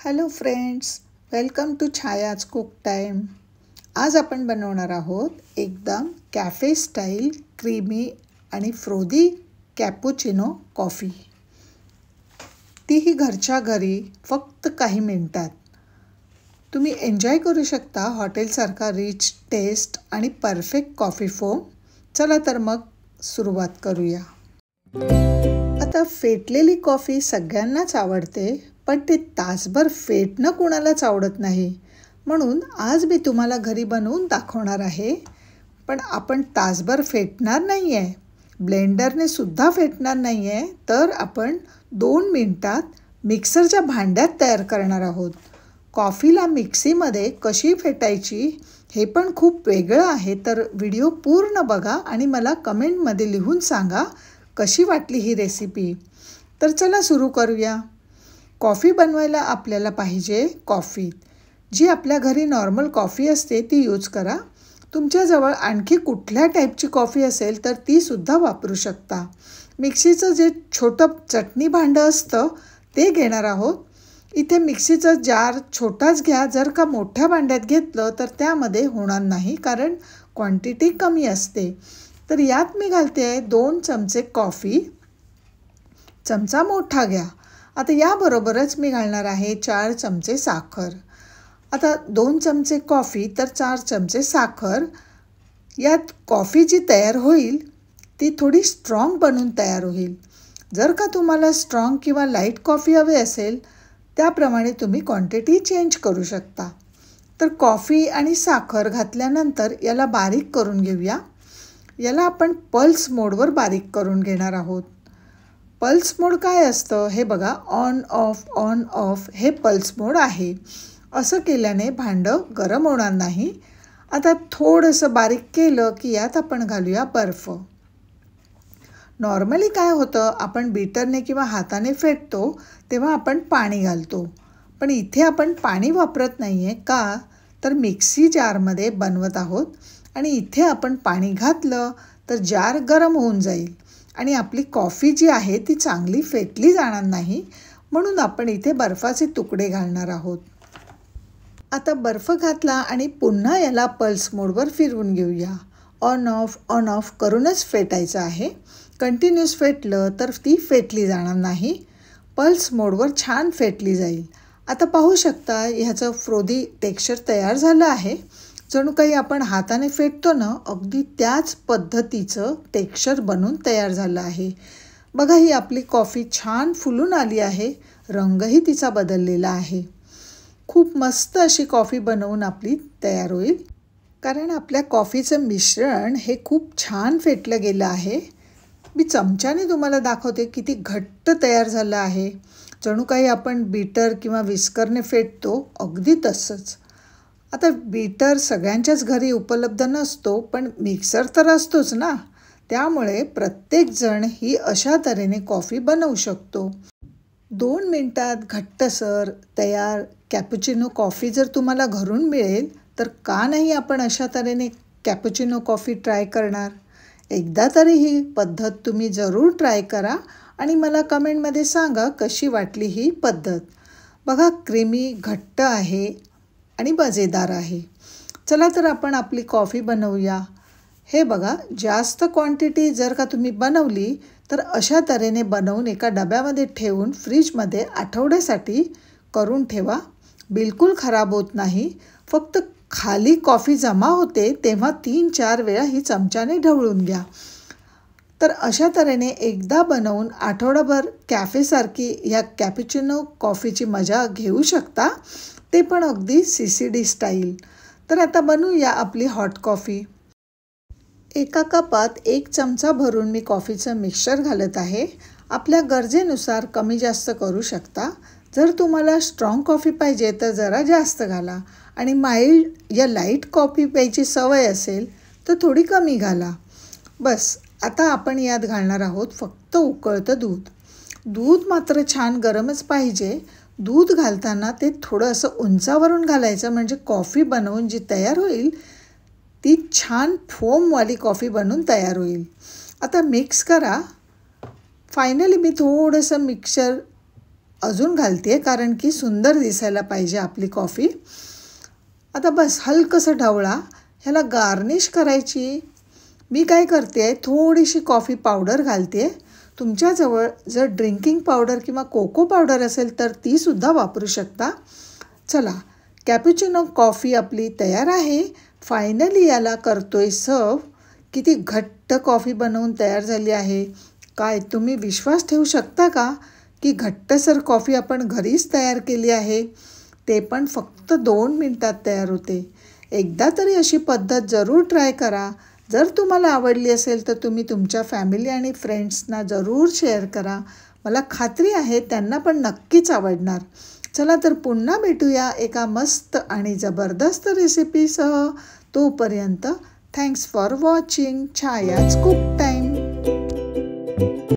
Hello friends, welcome to Chhaya's cook time. आज आपण बनवणार आहोत एकदम कॅफे स्टाईल क्रीमी आणि फ्रोदी कॅपुचिनो कॉफी. तीही घरच्या घरी फक्त काही मिनिटात. तुम्ही एन्जॉय करू शकता हॉटेलसारखा रिच टेस्ट आणि परफेक्ट कॉफी फोम. चला तर मग सुरुवात करूया. आता फेटलेली कॉफी सगळ्यांनाच आवडते, पण ते तासभर फेटणं कुणालाच आवडत नाही. म्हणून आज मी तुम्हाला घरी बनवून दाखवणार आहे. पण आपण तासभर फेटणार नाही आहे, ब्लेंडरने सुद्धा फेटणार नाही आहे, तर आपण 2 मिनिटात मिक्सरच्या भांड्यात तयार करणार आहोत. कॉफीला मिक्सीमध्ये कशी फेटायची हे पण खूप वेगळं आहे. तर व्हिडिओ पूर्ण बघा आणि मला कमेंटमध्ये लिहून सांगा कशी वाटली ही रेसिपी. तर चला सुरू करूया. कॉफी बनवायला आपल्याला पाहिजे कॉफी. जी आपल्या घरी नॉर्मल कॉफी असते ती यूज करा. तुमच्याजवळ आणखी कुठल्या टाईपची कॉफी असेल तर तीसुद्धा वापरू शकता. मिक्सीचं जे छोटं चटणी भांडं असतं ते घेणार आहोत. इथे मिक्सीचा जार छोटाच घ्या. जर का मोठ्या भांड्यात घेतलं तर त्यामध्ये होणार नाही, कारण क्वांटिटी कमी असते. तर यात मी घालते आहे 2 चमचे कॉफी. चमचा मोठा घ्या. आता याबरोबरच मी घालणार आहे 4 चमचे साखर. आता 2 चमचे कॉफी तर 4 चमचे साखर. यात कॉफी जी तयार होईल ती थोडी स्ट्रॉंग बनून तयार होईल. जर का तुम्हाला स्ट्रॉंग किंवा लाईट कॉफी हवी असेल त्याप्रमाणे तुम्ही क्वांटिटी चेंज करू शकता. तर कॉफी आणि साखर घातल्यानंतर याला बारीक करून घेऊया. याला आपण पल्स मोडवर बारीक करून घेणार आहोत. पल्स मोड काय असतं हे बघा, ऑन ऑफ हे पल्स मोड आहे. असं केल्याने भांडं गरम होणार नाही. आता थोडंसं बारीक केलं की यात आपण घालूया बर्फ. नॉर्मली काय होतं, आपण बीटरने किंवा हाताने फेटतो तेव्हा आपण पाणी घालतो. पण इथे आपण पाणी वापरत नाही आहे. का तर मिक्सी जारमध्ये बनवत आहोत आणि इथे आपण पाणी घातलं तर जार गरम होऊन जाईल आणि आपली कॉफी जी आहे ती चांगली फेटली जाणार नाही. म्हणून आपण इथे बर्फाचे तुकडे घालणार आहोत. आता बर्फ घातला आणि पुन्हा याला पल्स मोडवर फिरवून घेऊया. ऑन ऑफ करूनच फेटायचं आहे. कंटिन्यूस फेटलं तर ती फेटली जाणार नाही. पल्स मोडवर छान फेटली जाईल. आता पाहू शकता ह्याचं फ्रोदी टेक्स्चर तयार झालं आहे. जणू काही आपण हाताने फेटतो ना, अगदी त्याच पद्धतीचं टेक्स्चर बनून तयार झालं आहे. बघा, ही आपली कॉफी छान फुलून आली आहे. रंगही तिचा बदललेला आहे. खूप मस्त अशी कॉफी बनवून आपली तयार होईल, कारण आपल्या कॉफीचं मिश्रण हे खूप छान फेटलं गेलं आहे. मी चमच्याने तुम्हाला दाखवते किती घट्ट तयार झालं आहे. जणू काही आपण बीटर किंवा विस्करने फेटतो, अगदी तसंच. आता बीटर सगळ्यांच्याच घरी उपलब्ध नसतो, पण मिक्सर तर असतोच ना. त्यामुळे प्रत्येकजण ही अशा तऱ्हेने कॉफी बनवू शकतो. 2 मिनिटात घट्टसर तयार कॅपुचिनो कॉफी जर तुम्हाला घरून मिळेल तर का नाही आपण अशा तऱ्हेने कॅपुचिनो कॉफी ट्राय करणार. एकदा तरी ही पद्धत तुम्ही जरूर ट्राय करा आणि मला कमेंटमध्ये सांगा कशी वाटली ही पद्धत. बघा, क्रीमी घट्ट आहे आणि मजेदार आहे. चला तर आपण आपली कॉफी बनवूया. हे बघा, जास्त क्वांटिटी जर का तुम्ही बनवली तर अशा तऱ्हेने बनवून एका डब्यामध्ये ठेवून फ्रीजमध्ये आठवड्यासाठी करून ठेवा. बिलकुल खराब होत नाही. फक्त खाली कॉफी जमा होते तेव्हा 3-4 वेळा ही चमच्याने ढवळून घ्या. तर अशा तऱ्हेने एकदा बनवून आठवडाभर कॅफेसारखी ह्या कॅपुचिनो कॉफीची मजा घेऊ शकता, ते पण अगदी CCD स्टाईल. तर आता बनवूया आपली हॉट कॉफी. एका कपात 1 चमचा भरून मी कॉफीचं मिक्सचर घालत आहे. आपल्या गरजेनुसार कमी जास्त करू शकता. जर तुम्हाला स्ट्रॉंग कॉफी पाहिजे तर जरा जास्त घाला आणि माइल्ड या लाईट कॉफी प्यायची सवय असेल तर थोडी कमी घाला. बस, आता आपण यात घालणार आहोत फक्त उकळतं दूध. दूध मात्र छान गरमच पाहिजे. दूध घालताना ते थोडं असं उंचावरून घालायचं, म्हणजे कॉफी बनवून जी तयार होईल ती छान फोमवाली कॉफी बनून तयार होईल. आता मिक्स करा. फायनली मी थोडंसं मिक्सर अजून घालते कारण की सुंदर दिसायला पाहिजे आपली कॉफी. आता बस हलकंसं ढवळा. ह्याला गार्निश करायची. मी काय करते, थोडीशी कॉफी पावडर घालते. तुमच्याजवळ जर ड्रिंकिंग पावडर किंवा कोको पावडर असेल तर तीसुद्धा वापरू शकता. चला, कॅपुचिनो कॉफी आपली तयार आहे. फायनली याला करतोय सर्व. किती घट्ट कॉफी बनवून तयार झाली आहे. काय तुम्ही विश्वास ठेवू शकता का की घट्टसर कॉफी आपण घरीच तयार केली आहे. ते पण फक्त 2 मिनिटात तयार होते. एकदा तरी अशी पद्धत जरूर ट्राय करा. जर तुम्हाला आवडली असेल तर तुम्ही तुमच्या फॅमिली आणि फ्रेंड्सना जरूर शेअर करा. मला खात्री आहे त्यांना पण नक्कीच आवडणार. चला तर पुन्हा भेटूया एका मस्त आणि जबरदस्त रेसिपीसह. तोपर्यंत थँक्स फॉर वॉचिंग. छायाच कुक टाईम.